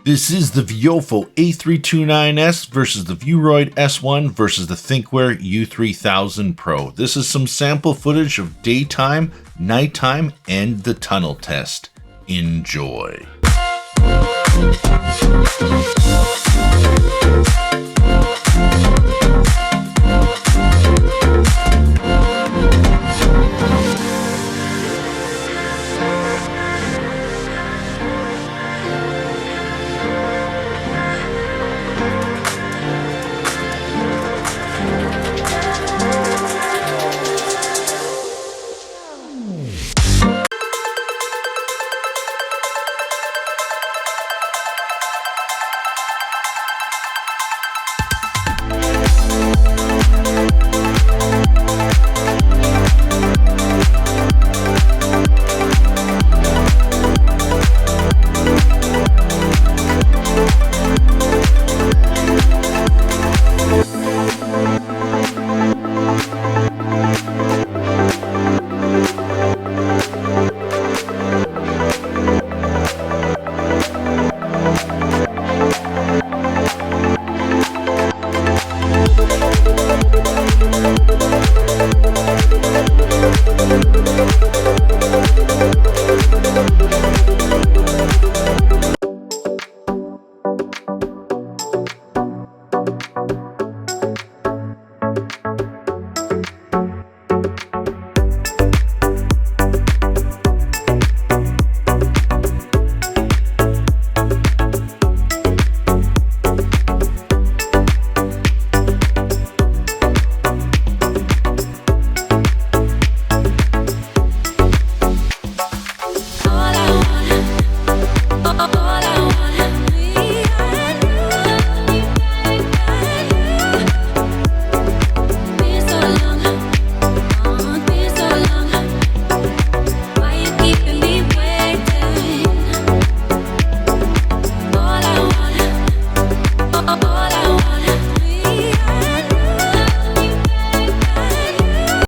This is the Viofo A329S versus the Vuroid S1 versus the Thinkware U3000 Pro. This is some sample footage of daytime, nighttime, and the tunnel test. Enjoy.